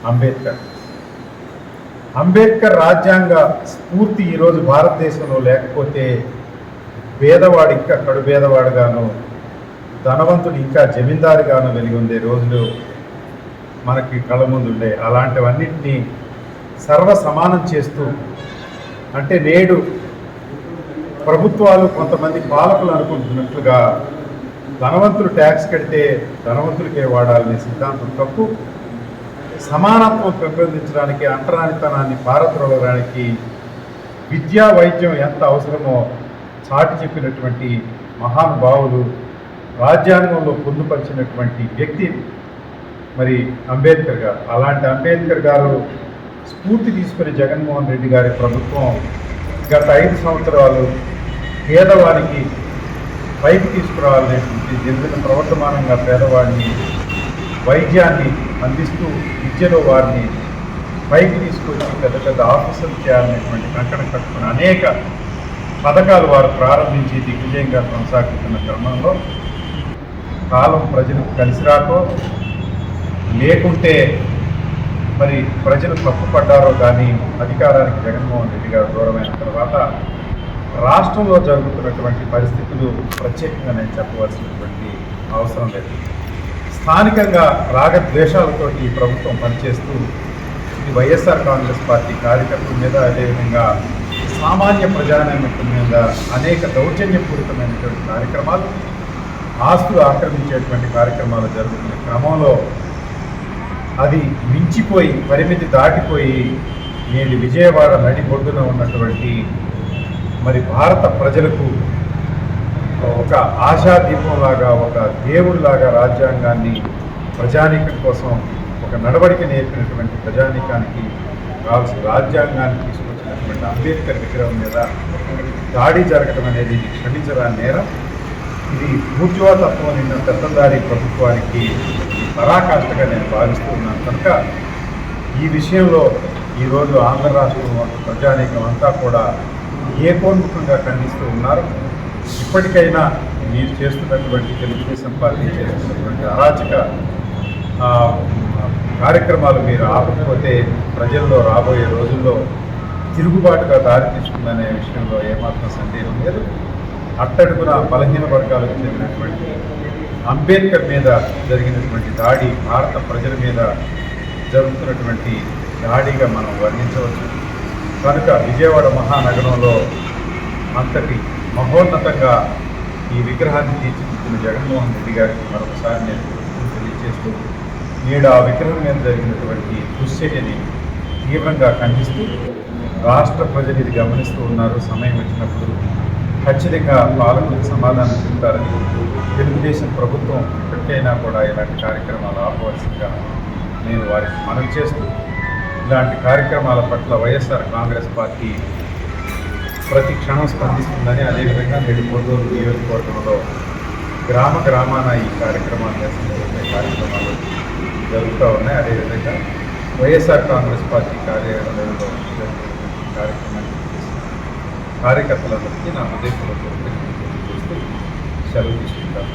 అంబేద్కర్. అంబేద్కర్ రాజ్యాంగ స్ఫూర్తి ఈరోజు భారతదేశంలో లేకపోతే పేదవాడు ఇంకా కడు పేదవాడుగాను, ధనవంతుడు ఇంకా జమీందారుగాను వెలిగి ఉండే రోజులు మనకి కళ్ళ ముందు ఉండే. అలాంటివన్నింటినీ సర్వ సమానం చేస్తూ, అంటే నేడు ప్రభుత్వాలు కొంతమంది పాలకులు అనుకుంటున్నట్లుగా ధనవంతులు ట్యాక్స్ కడితే ధనవంతులకే వాడాలనే సిద్ధాంతం తప్పు. సమానత్వం పెంపొందించడానికి, అంటరానితనాన్ని పారద్రోలడానికి విద్యా వైద్యం ఎంత అవసరమో చాటి చెప్పినటువంటి మహానుభావులు, రాజ్యాంగంలో పొందుపరిచినటువంటి వ్యక్తి మరి అంబేద్కర్ గారు. అలాంటి అంబేద్కర్ గారు స్ఫూర్తి తీసుకుని జగన్మోహన్ రెడ్డి గారి ప్రభుత్వం గత 5 సంవత్సరాలు పేదవారికి పైకి తీసుకురావాలనేటువంటి జరిగిన ప్రవర్తమానంగా పేదవాడిని వైద్యాన్ని అందిస్తూ విద్యలో వారిని పైకి తీసుకొచ్చి పెద్ద పెద్ద ఆఫీసులు చేయాలనేటువంటి కంకణం కట్టుకుని అనేక పథకాలు వారు ప్రారంభించి దిగ్విజయంగా కొనసాగుతున్న క్రమంలో కాలం ప్రజలకు కలిసి రాకో లేకుంటే మరి ప్రజలు తప్పుపడ్డారో కానీ అధికారానికి జగన్మోహన్ రెడ్డి గారు దూరమైన తర్వాత రాష్ట్రంలో జరుగుతున్నటువంటి పరిస్థితులు ప్రత్యేకంగా నేను చెప్పవలసినటువంటి అవసరం లేదు. స్థానికంగా రాగద్వేషాలతో ఈ ప్రభుత్వం పనిచేస్తూ ఇది వైఎస్ఆర్ కాంగ్రెస్ పార్టీ కార్యకర్తల మీద, అదేవిధంగా సామాన్య ప్రజానైకత్వం మీద అనేక దౌర్జన్యపూరితమైనటువంటి కార్యక్రమాలు, ఆస్తులు ఆక్రమించేటువంటి కార్యక్రమాలు జరుగుతున్న క్రమంలో అది మించిపోయి, పరిమితి దాటిపోయి నేడు విజయవాడ నడిబొడ్డున ఉన్నటువంటి మరి భారత ప్రజలకు ఒక ఆశాదీపంలాగా, ఒక దేవుడిలాగా రాజ్యాంగాన్ని ప్రజానీకం కోసం ఒక నడవడిక నేర్పినటువంటి ప్రజానీకానికి కావాల్సిన రాజ్యాంగాన్ని తీసుకొచ్చినటువంటి అంబేద్కర్ విగ్రహం మీద దాడి జరగడం అనేది ఇది క్షమించరాని నేరం. ఇది పూర్తివాతత్వం నిన్న పెత్తందారి ప్రభుత్వానికి పరాకాష్ఠగా నేను భావిస్తున్నాను. కనుక ఈ విషయంలో ఈరోజు ఆంధ్ర రాష్ట్రం ప్రజానీకం అంతా కూడా ఏకోన్ముఖంగా ఖండిస్తూ ఉన్నారు. ఇప్పటికైనా మీరు చేస్తున్నటువంటి తెలుగుదేశం పార్టీ చేస్తున్నటువంటి అరాచక కార్యక్రమాలు మీరు ఆపకపోతే ప్రజల్లో రాబోయే రోజుల్లో తిరుగుబాటుగా దారితీస్తుందనే విషయంలో ఏమాత్రం సందేహం లేదు. అట్టడుగున బలహీన వర్గాలకు చెందినటువంటి అంబేద్కర్ మీద జరిగినటువంటి దాడి భారత ప్రజల మీద జరుగుతున్నటువంటి దాడిగా మనం వర్ణించవచ్చు. కనుక విజయవాడ మహానగరంలో అంతటి మహోన్నతంగా ఈ విగ్రహాన్ని తీర్చిదిద్దిన జగన్మోహన్ రెడ్డి గారికి మరొకసారి నేను తెలియజేస్తూ నేడు ఆ విగ్రహం మీద జరిగినటువంటి దుశ్చర్యని తీవ్రంగా ఖండిస్తూ రాష్ట్ర ప్రజలు ఇది గమనిస్తూ ఉన్నారు. సమయం వచ్చినప్పుడు ఖచ్చితంగా పాలకులకు సమాధానం చెప్తారని తెలుగుదేశం ప్రభుత్వం ఇప్పటికైనా కూడా ఇలాంటి కార్యక్రమాలు ఆపవలసిందిగా నేను వారికి మనవి చేస్తూ, ఇలాంటి కార్యక్రమాల పట్ల వైఎస్ఆర్ కాంగ్రెస్ పార్టీ ప్రతి క్షణం స్పందిస్తుందని, అదేవిధంగా నేడు పొందూరు నియోజకవర్గంలో గ్రామాన ఈ కార్యక్రమాలు నిర్వహించే కార్యక్రమాలు జరుగుతూ ఉన్నాయి. అదేవిధంగా వైఎస్ఆర్ కాంగ్రెస్ పార్టీ కార్యాలయంలో కార్యక్రమాన్ని కార్యకర్తలందరికీ నా హృదయపూర్వక చేస్తూ సెలవు తీసుకుంటాను.